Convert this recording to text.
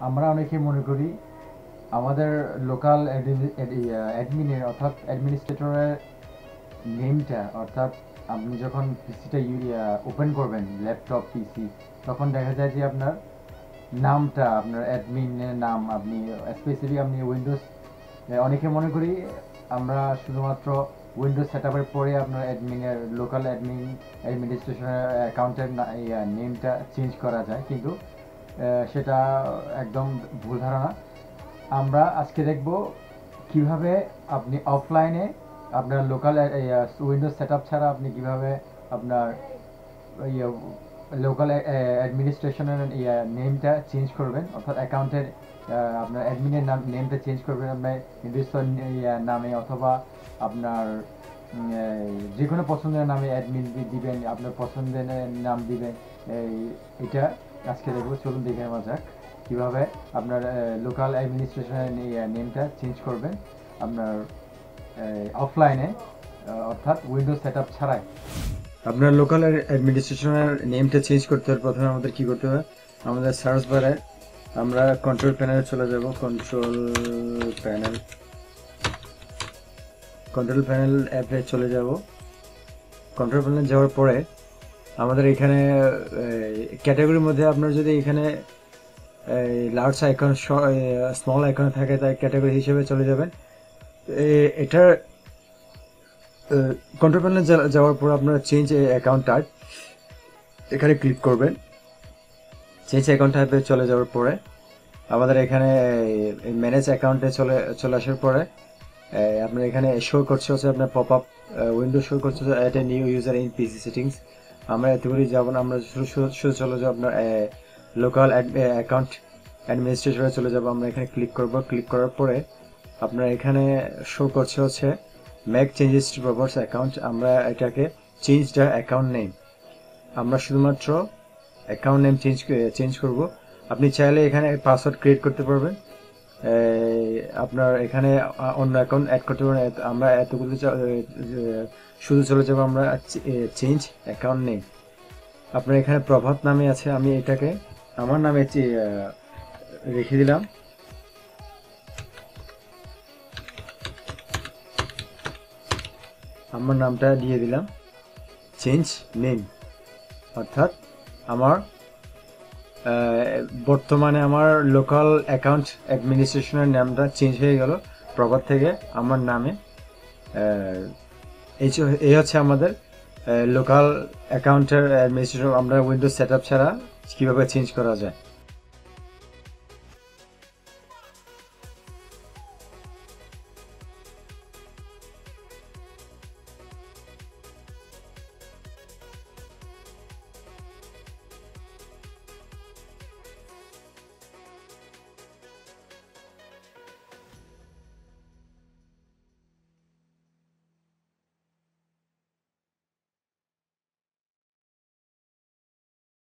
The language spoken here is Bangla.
আমরা অনেকে মনে করি আমাদের লোকাল অ্যাডমিনের অর্থাৎ অ্যাডমিনিস্ট্রেটরের নেমটা, অর্থাৎ আপনি যখন পিসিটা ওপেন করবেন ল্যাপটপ পিসি, তখন দেখা যায় যে আপনার নামটা, আপনার অ্যাডমিনের নাম, আপনি স্পেসিফিক আপনি উইন্ডোজ, অনেকে মনে করি আমরা শুধুমাত্র উইন্ডোজ সেট আপের পরে আপনার অ্যাডমিনের লোকাল অ্যাডমিনিস্ট্রেশনের অ্যাকাউন্টের নেমটা চেঞ্জ করা যায়, কিন্তু সেটা একদম ভুল ধারণা। আমরা আজকে দেখব কিভাবে আপনি অফলাইনে আপনার লোকাল উইন্ডোজ সেট আপ ছাড়া আপনি কিভাবে আপনার লোকাল অ্যাডমিনিস্ট্রেশনের নেমটা চেঞ্জ করবেন, অর্থাৎ অ্যাকাউন্টের আপনার অ্যাডমিনের নেমটা চেঞ্জ করবেন আপনার নির্দিষ্ট নামে, অথবা আপনার যে কোনো পছন্দের নামে অ্যাডমিন দিবেন, আপনার পছন্দের নাম দিবেন। এটা আজকে দেখবো, চলুন দেখে নেওয়া যাক কীভাবে আপনার লোকাল অ্যাডমিনিস্ট্রেশনের নেমটা চেঞ্জ করবেন আপনার অফলাইনে, অর্থাৎ উইন্ডোজ সেট আপ ছাড়াই। আপনার লোকাল অ্যাডমিনিস্ট্রেশনের নেমটা চেঞ্জ করতে হলে প্রথমে আমাদের কী করতে হবে, আমাদের সার্চ বারে আমরা কন্ট্রোল প্যানেলে চলে যাব। কন্ট্রোল প্যানেল অ্যাপে চলে যাব। কন্ট্রোল প্যানেল যাওয়ার পরে আমাদের এখানে ক্যাটাগরির মধ্যে আপনার যদি এখানে লার্জ আইকন স্মল আইকনে থাকে, তাই ক্যাটাগরি হিসেবে চলে যাবেন। এটার কন্ট্রোল প্যানেলে যাওয়ার পর আপনারা চেঞ্জ অ্যাকাউন্ট টাইপ এখানে ক্লিক করবেন। চেঞ্জ অ্যাকাউন্ট টাইপে চলে যাওয়ার পরে আমাদের এখানে ম্যানেজ অ্যাকাউন্টে চলে আসার পরে আপনার এখানে শো করছে হচ্ছে আপনার পপ আপ উইন্ডো শো করছে at a new user in PC settings. আমরা এতগুলি যাব না, আমরা শুধু চলে যাবো আপনার লোকাল অ্যাকাউন্ট অ্যাডমিনিস্ট্রেশনে চলে যাব। আমরা এখানে ক্লিক করব। ক্লিক করার পরে আপনার এখানে শো করছে হচ্ছে মেক চেঞ্জেস টু প্রপার্স অ্যাকাউন্ট। আমরা এটাকে চেঞ্জ দ্য অ্যাকাউন্ট নেম, আমরা শুধুমাত্র অ্যাকাউন্ট নেম চেঞ্জ করব। আপনি চাইলে এখানে পাসওয়ার্ড ক্রিয়েট করতে পারবেন, আপনার এখানে অন্য অ্যাকাউন্ট অ্যাড করতে পারবেন। আমরা এতগুলো শুধু চলে যাবো আমরা চেঞ্জ অ্যাকাউন্ট নেম। আপনার এখানে প্রভাত নামে আছে, আমি এটাকে আমার নামে রেখে দিলাম। আমার নামটা দিয়ে দিলাম চেঞ্জ নেম, অর্থাৎ আমার বর্তমানে আমার লোকাল অ্যাকাউন্ট অ্যাডমিনিস্ট্রেশনের নামটা চেঞ্জ হয়ে গেল প্রভাত থেকে আমার নামে। এই হচ্ছে আমাদের লোকাল অ্যাকাউন্টের অ্যাডমিনিস্ট্রেশন আমরা উইন্ডোজ সেট আপ ছাড়া কীভাবে চেঞ্জ করা যায়।